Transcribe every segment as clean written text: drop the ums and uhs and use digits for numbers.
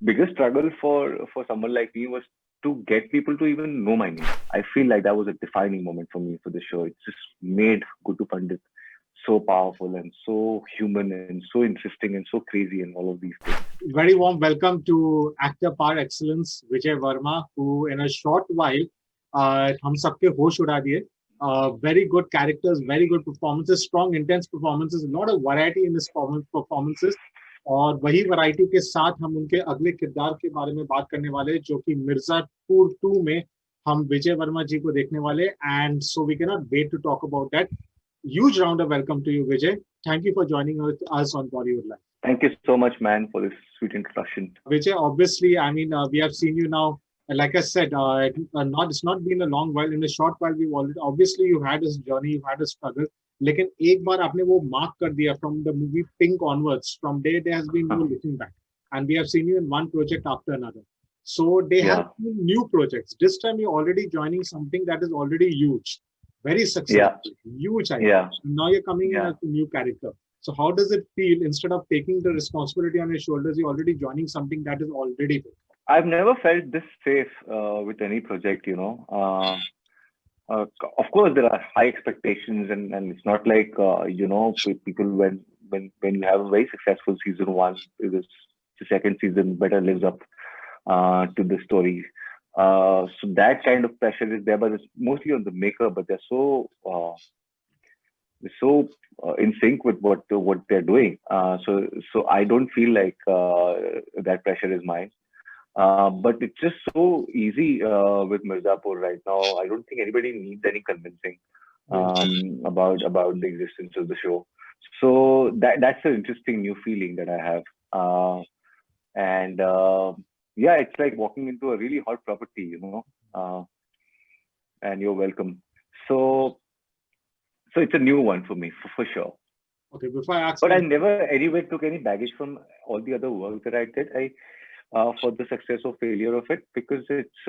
biggest struggle for someone like me was to get people to even know my name. I feel like that was a defining moment for me for the show. It just made Guddu Pandit so powerful and so human and so interesting and so crazy and all of these things. Very warm welcome to actor par excellence Vijay Varma, who in a short while हम सबके होश उड़ा दिए. Very good characters, very good performances, strong, intense performances, a lot of variety in his performances. और वही variety के साथ हम उनके अगले किरदार के बारे में बात करने वाले जो कि मिर्जापुर 2 में हम विजय वर्मा जी को देखने वाले. And so we can not wait to talk about that. Huge round of welcome to you, Vijay. Thank you for joining us on Bollywood Live. Thank you so much, man, for this sweet introduction. Vijay, obviously, I mean, we have seen you now. Like I said, it's not been a long while. In a short while, we've already obviously you had a journey, you had a struggle. लेकिन एक बार आपने वो mark कर दिया from the movie Pink onwards. From there has been no looking back, and we have seen you in one project after another. So they have new projects. This time you're already joining something that is already huge, very successful, huge idea. Now you're coming in as a new character. So how does it feel instead of taking the responsibility on your shoulders, you're already joining something that is already big? I've never felt this safe with any project, you know. Of course, there are high expectations, and it's not like you know, people when you have a very successful season one, the second season better lives up to the story. So that kind of pressure is there, but it's mostly on the maker. But they're so in sync with what they're doing. So I don't feel like that pressure is mine. But it's just so easy with Mirzapur right now. I don't think anybody needs any convincing about the existence of the show. So that's an interesting new feeling that I have. And yeah, it's like walking into a really hot property, you know. And you're welcome. So it's a new one for me, for sure. Okay, before I ask, but I never anyway took any baggage from all the other work that I did. For the success or failure of it, because it's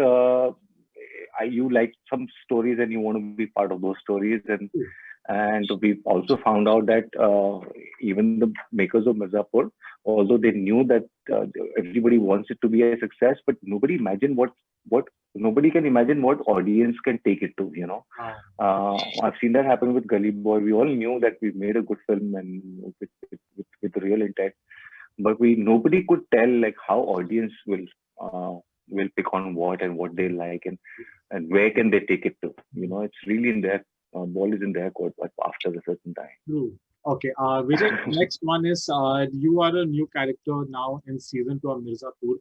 you like some stories and you want to be part of those stories, and we also found out that even the makers of Mirzapur, although they knew that everybody wants it to be a success, but nobody can imagine what audience can take it to, you know. I've seen that happen with Gully Boy. We all knew that we made a good film and with real intent, but nobody could tell like how audience will pick on what and what they like and where can they take it to. You know, it's really in their ball is in their court after a certain time. True. Okay, Vijay, next one is you are a new character now in season 2 of Mirzapur.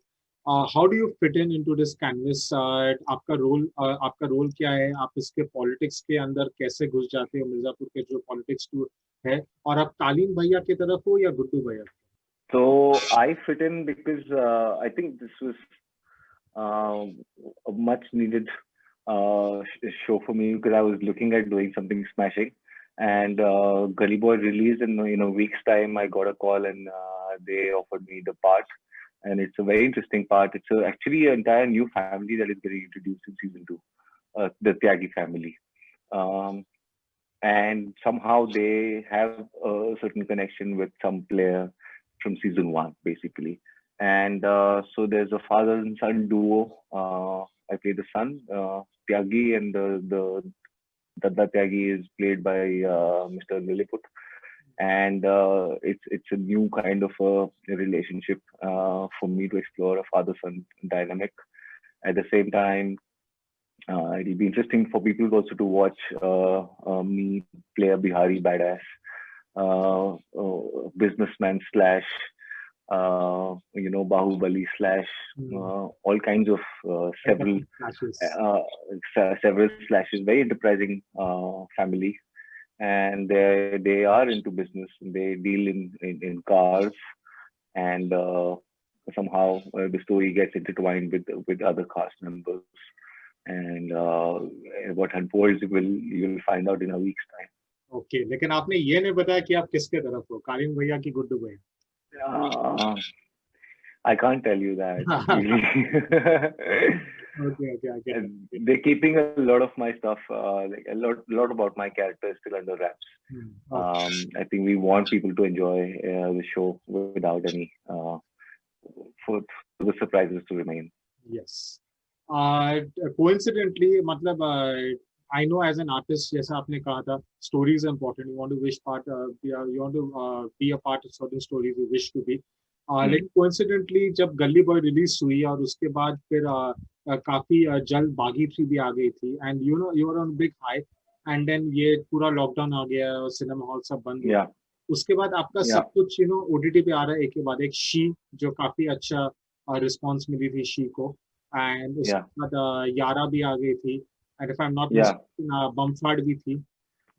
How do you fit into this canvas? आपका role क्या है? आप इसके politics के अंदर कैसे घुस जाते हो? मिर्जापुर के जो politics है, और आप कालीन भैया की तरफ हो या गुड्डू भैया? So I fit in because I think this was a much needed show for me, because I was looking at doing something smashing, and Gully Boy released in a week's time. I got a call and they offered me the part, and it's a very interesting part. It's actually an entire new family that is getting introduced in season 2, the Tyagi family. And somehow they have a certain connection with some player from season 1, basically. And so there's a father and son duo. I play the son, Tyagi, and the Dada Tyagi is played by Mr. Lilliput. And it's a new kind of a relationship for me to explore, a father-son dynamic. At the same time, it'll be interesting for people also to watch me play a Bihari badass, businessman slash, Bahubali slash, all kinds of several slashes. Very enterprising family, and they are into business. They deal in cars, and somehow the story gets intertwined with other cast members. And what unfolds you'll find out in a week's time. Okay, लेकिन आपने ये नहीं बताया कि आप किसके तरफ हो, कालीन भैया की गुड्डू भैया? I can't tell you that. Okay. They're keeping a lot of my stuff, like a lot about my character is still under wraps. I think we want people to enjoy the show without any, for the surprises to remain. Yes. Coincidentally, मतलब I know as an artist, जैसा आपने कहा था, stories are important. You want to you want to be a part of certain stories you wish to be. लेकिन coincidentally जब गली boy release हुई और उसके बाद फिर काफी जल्द बागी 3 भी आ गई थी, and you were on big high, and then ये पूरा लॉकडाउन आ गया और सिनेमा हॉल सब बंद हो, उसके बाद आपका सब कुछ ओटीटी पे आ रहा है एक के बाद एक. शी जो काफी अच्छा रिस्पॉन्स मिली थी शी को, एंड उसके बाद यारा भी आ गई थी, and if I am not mistaken Bamford भी थी.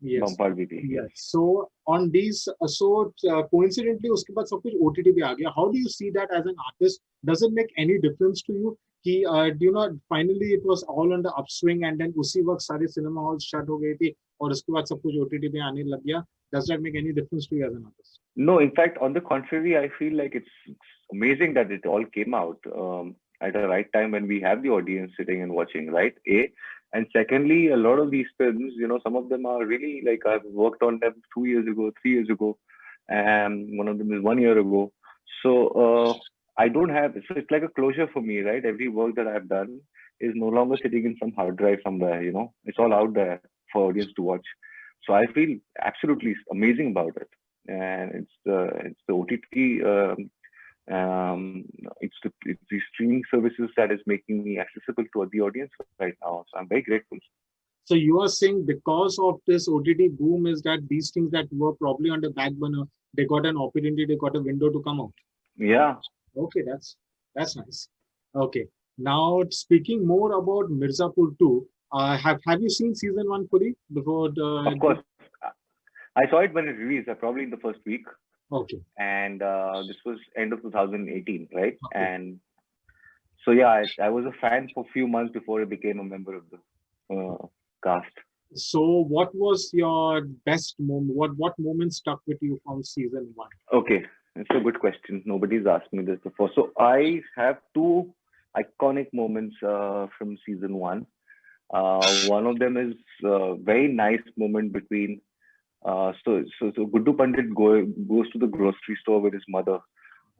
Yes. Yes. So on these, coincidentally, उसके बाद सब कुछ OTT पे आ गया. How do you see that as an artist? Does it make any difference to you? कि do you know finally it was all on the upswing, and then उसी वक्त सारे cinema halls shut हो गई थी और उसके बाद सब कुछ OTT पे आने लग गया. Does that make any difference to you as an artist? No, in fact, on the contrary, I feel like it's amazing that it all came out at the right time when we have the audience sitting and watching, right? And secondly, a lot of these films, some of them are really like I've worked on them 2 years ago, 3 years ago, and one of them is 1 year ago. So I don't have, so it's like a closure for me, right? Every work that I've done is no longer sitting in some hard drive somewhere, it's all out there for audience to watch. So I feel absolutely amazing about it. And it's the OTT, it's the streaming services that is making me accessible to the audience right now. So I'm very grateful. So you are saying because of this OTT boom is that these things that were probably on the back burner, they got an opportunity, they got a window to come out. Yeah. Okay, that's nice. Okay. Now speaking more about Mirzapur2, have you seen season 1 fully before? Of course. I saw it when it released, probably in the first week. Okay. And this was end of 2018, right? Okay. And so yeah, I was a fan for a few months before I became a member of the cast. So what was your best moment? What moment stuck with you from season 1? Okay, it's a good question. Nobody's asked me this before. So I have 2 iconic moments from season 1. One of them is a very nice moment between so Guddu Pandit goes to the grocery store with his mother,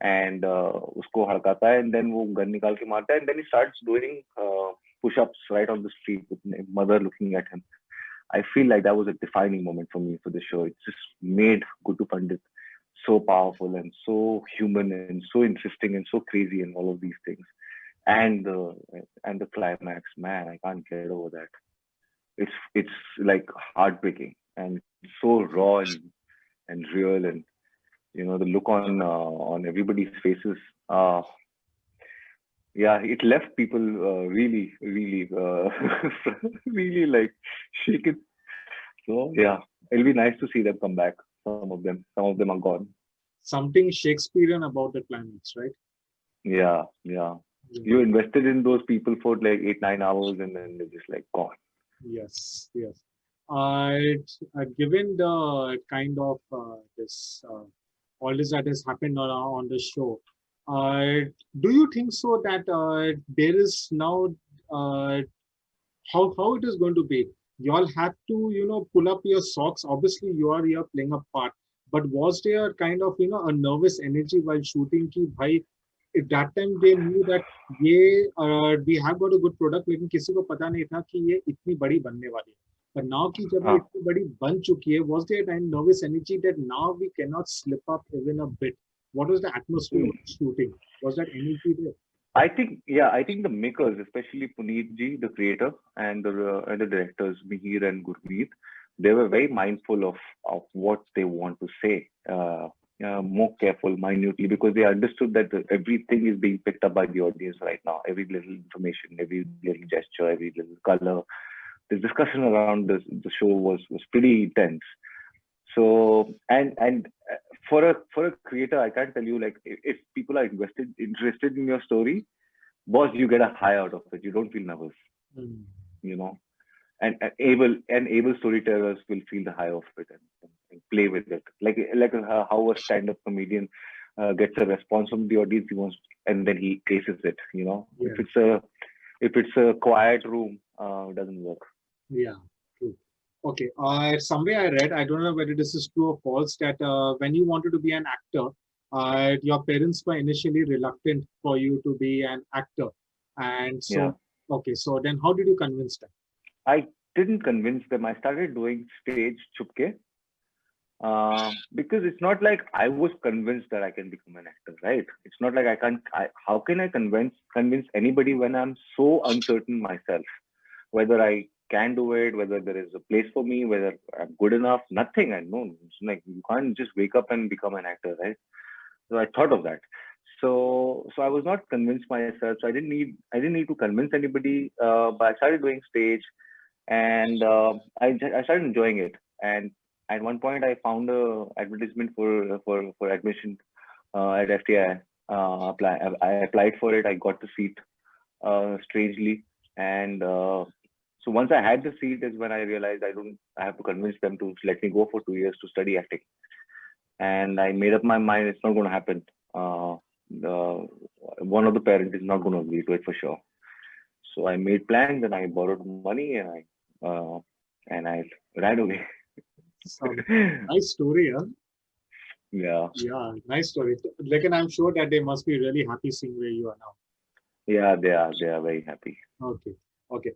and usko hadkata hai, and then wo gun nikal ke marta hai, and then he starts doing push-ups right on the street with his mother looking at him. I feel like that was a defining moment for me for the show. It just made Guddu Pandit so powerful and so human and so interesting and so crazy and all of these things. And the climax, man, I can't get over that. It's like heartbreaking and so raw and real, and the look on everybody's faces. Yeah, it left people really really like shaken. So yeah, it'll be nice to see them come back. Some of them are gone. Something Shakespearean about the climax, right? Yeah. You invested in those people for like 8-9 hours, and then they're just like gone. Yes. Given the kind of this all this that has happened on the show, do you think so that there is now how it is going to be? You all had to pull up your socks. Obviously, you are here playing a part, but was there kind of a nervous energy while shooting? Ki bhai, at that time they knew that we have got a good product, लेकिन किसी को पता नहीं था कि ये इतनी बड़ी बनने वाली है. But now कि जब ये इतनी बड़ी बन चुकी है, was there a nervous energy that now we cannot slip up even a bit? What was the atmosphere of shooting? Was that energy there? I think the makers, especially Puneet ji, the creator, and the directors Mihir and Gurmeet, they were very mindful of what they want to say. More careful, minutely, because they understood that everything is being picked up by the audience right now. Every little information, every little gesture, every little color. The discussion around the show was pretty intense. So and for a creator, I can't tell you, like, if people are interested in your story, boss, you get a high out of it. You don't feel nervous, and able storytellers will feel the high of it and play with it, like how a stand-up comedian gets a response from the audience he wants, and then he aces it. Yeah. If it's a quiet room, it doesn't work. Yeah, true. Okay. Somewhere I read, I don't know whether this is true or false, that when you wanted to be an actor, your parents were initially reluctant for you to be an actor, and Yeah. so okay. So then, how did you convince them? I didn't convince them. I started doing stage chupke, because it's not like I was convinced that I can become an actor, right? It's not like I can't. How can I convince anybody when I'm so uncertain myself, whether I can do it, whether there is a place for me, whether I'm good enough? Nothing. I know. It's like you can't just wake up and become an actor, right? So I thought of that. So I was not convinced myself. So I didn't need to convince anybody. But I started doing stage, and I started enjoying it. And at one point, I found a advertisement for admission at FTI. I applied for it. I got the seat, strangely, and so once I had the seat is when I realized I have to convince them to let me go for 2 years to study acting. And I made up my mind it's not going to happen. The one of the parents is not going to agree to it for sure. So I made plans and I borrowed money and I ran away. Some nice story, huh? Yeah, Yeah, nice story. Like, and I'm sure that they must be really happy seeing where you are now. yeah, they are very happy. Okay, okay.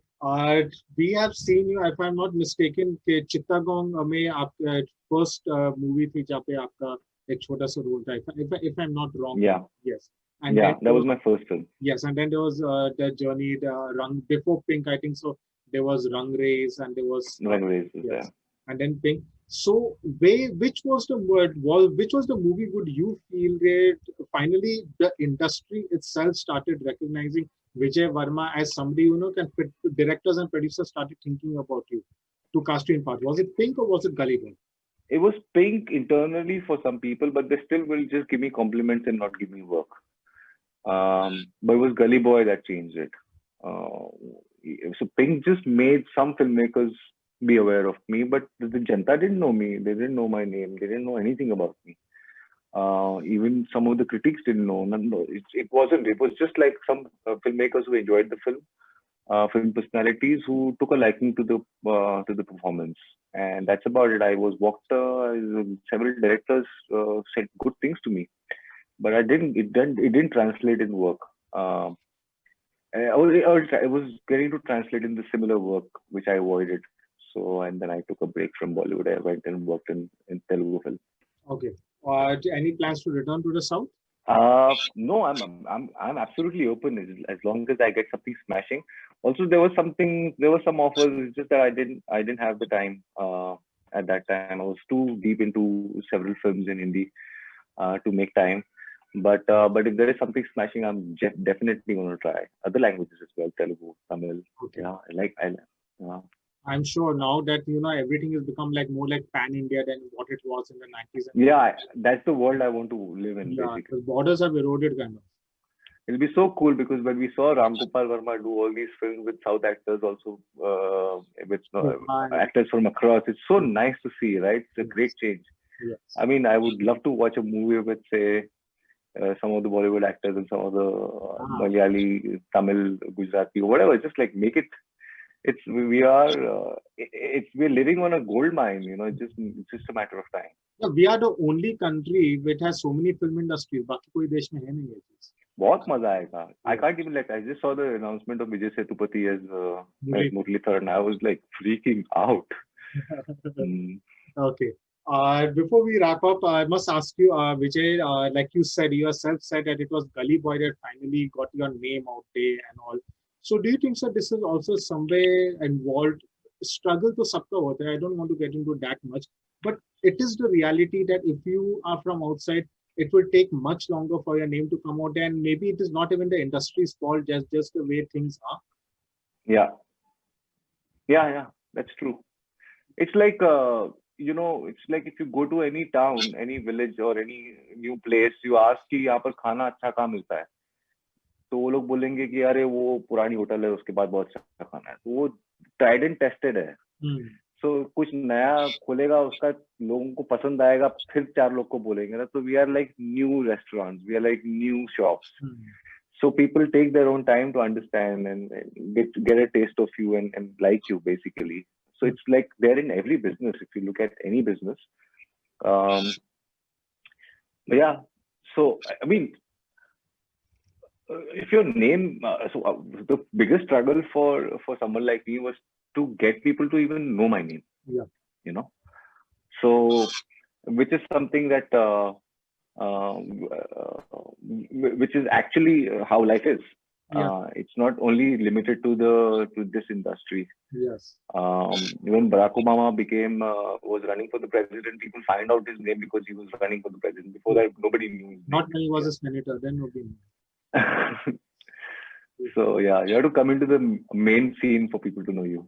We have seen you, if I'm not mistaken, कि चित्तागोंग में आप first movie थी जहाँ पे आपका एक छोटा सा role था. If I'm not wrong, Yeah, yes. And then yeah, that was my first film. yes, and then there was the journey, the Rang before Pink, I think so. There was Rang Race, and there was Runways was yes, there. and then Pink. So, which was the word? Which was the movie? Would you feel that finally the industry itself started recognizing Vijay Varma as somebody can directors and producers started thinking about you to cast you in part? Was it Pink or was it Gully Boy? It was pink internally for some people, but they still will just give me compliments and not give me work. But it was Gully Boy that changed it. Uh, so Pink just made some filmmakers be aware of me, but the Janta didn't know me. They didn't know my name. They didn't know anything about me. Even some of the critics didn't know. No, it wasn't. It was just like some filmmakers who enjoyed the film personalities who took a liking to the performance, and that's about it. I was walked. Several directors said good things to me, but I didn't. It didn't translate in work. I was getting to translate in the similar work which I avoided. So and then I took a break from Bollywood. I went and worked in Telugu film. Okay. Any plans to return to the south? No, I'm absolutely open as long as I get something smashing. Also, there were some offers. It's just that I didn't have the time at that time. I was too deep into several films in Hindi to make time. But if there is something smashing, I'm definitely going to try other languages as well, Telugu, Tamil. Okay. Yeah, yeah. I'm sure now that everything has become like more like pan India than what it was in the 90s and Yeah, that's the world I want to live in, yeah, basically. the borders have eroded kind of. It'll be so cool because when we saw Ram Gopal Verma do all these films with South actors, also with actors from across, it's so nice to see, right? It's a great change. Yes. I mean, I would love to watch a movie with, say, some of the Bollywood actors and some of the Malayali, Tamil, Gujarati, or whatever. Just like make it. We're living on a gold mine. It's just a matter of time. Yeah, we are the only country which has so many film industries. बाकी कोई देश में है नहीं ये चीज. बहुत मजा आएगा. I can't even I just saw the announcement of Vijay Sethupathi as Muralidhar and I was like freaking out. Okay. Before we wrap up, I must ask you, Vijay, like you said, you yourself said that it was Gully Boy that finally got your name out there and all. So do you think so this is also some way involved? Struggle to sabka hota hai. I don't want to get into that much, but it is the reality that if you are from outside, it will take much longer for your name to come out, and maybe it is not even the industry's fault, just the way things are. Yeah, that's true. It's like it's like if you go to any town, any village or any new place, you ask कि यहाँ पर खाना अच्छा कहाँ मिलता है, तो वो लोग बोलेंगे कि अरे वो पुरानी होटल है, उसके बाद बहुत अच्छा खाना है. तो वो ट्राइड एंड टेस्टेड है. सो कुछ नया खोलेगा, उसका लोगों को पसंद आएगा, फिर 4 लोग को बोलेंगे ना. तो we are like new restaurants, we are like new shops. So people take their own time to understand and get a taste of you and like you, basically. So it's like they're in every business. If you look at any business, but yeah. So I mean, if your name, the biggest struggle for someone like me was to get people to even know my name. Yeah. You know, so which is something that which is actually how life is. Yeah. It's not only limited to this industry. Yes. When Barack Obama became was running for the president, people find out his name because he was running for the president. Before that, nobody knew his Not name. when he was a senator, then nobody knew. So yeah, you have to come into the main scene for people to know you.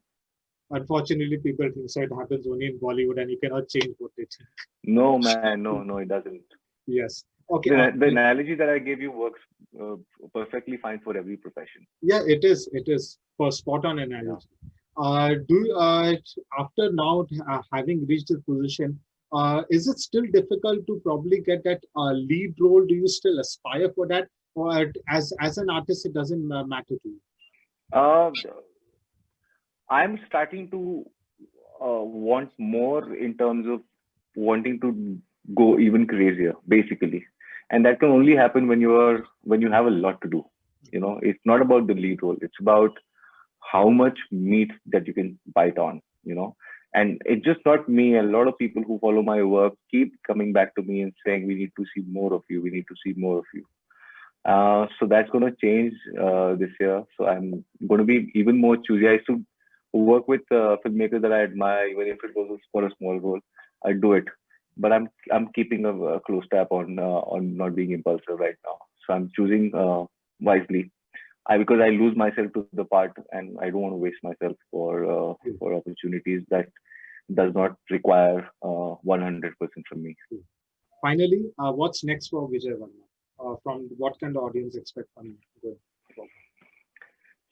Unfortunately, people think so. It happens only in Bollywood, and you cannot change what they think. No, man, no, it doesn't. Yes. Okay. The analogy that I gave you works perfectly fine for every profession. Yeah, it is. It is for spot on analogy. After now having reached this position, is it still difficult to probably get that lead role? Do you still aspire for that, or as an artist, it doesn't matter to you? Uh, I'm starting to want more in terms of wanting to go even crazier, basically, and that can only happen when you have a lot to do. It's not about the lead role; it's about how much meat that you can bite on. And it's just not me. A lot of people who follow my work keep coming back to me and saying, "We need to see more of you. We need to see more of you." So that's going to change this year. So I'm going to be even more choosy. I used to work with filmmakers that I admire, even if it was for a small role. I do it, but I'm keeping a close tab on not being impulsive right now. So I'm choosing wisely. Because I lose myself to the part, and I don't want to waste myself for opportunities that does not require 100% from me. Finally, what's next for Vijay Varma? From what kind of audience expect from you?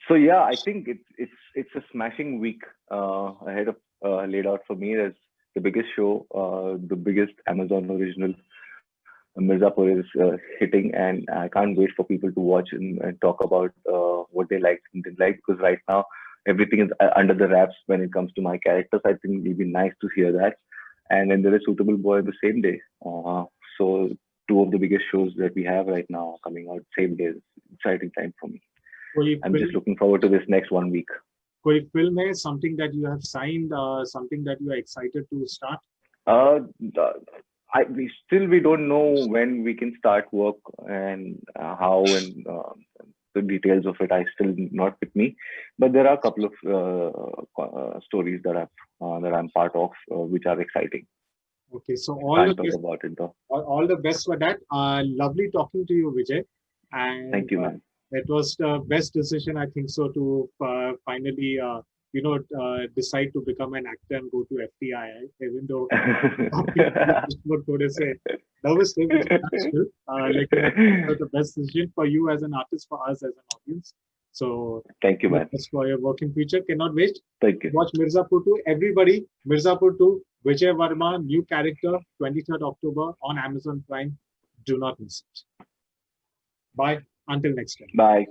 So yeah, I think it's a smashing week ahead of laid out for me. There's the biggest show, the biggest Amazon original, Mirzapur is hitting, and I can't wait for people to watch and talk about what they like and didn't like, because right now everything is under the wraps when it comes to my characters. I think it'll be nice to hear that. And then there is Suitable Boy the same day. So two of the biggest shows that we have right now coming out same day. It's exciting time for me. I'm just looking forward to this next 1 week. कोई film है, something that you have signed, something that you are excited to start? We don't know when we can start work and how, and the details of it. I still not with me, but there are a couple of stories that I'm part of, which are exciting. Okay, so Can't talk about it though. All the best for that. Lovely talking to you, Vijay. And thank you, man. It was the best decision, I think so, to finally decide to become an actor and go to FTI, even though nervous like the best decision for you as an artist, for us as an audience. So thank you, man. For your work in future. Cannot wait. Thank you. Watch Mirzapur2. Everybody, Mirzapur2, Vijay Varma, new character, 23rd October on Amazon Prime. Do not miss it. Bye. Until next time. Bye.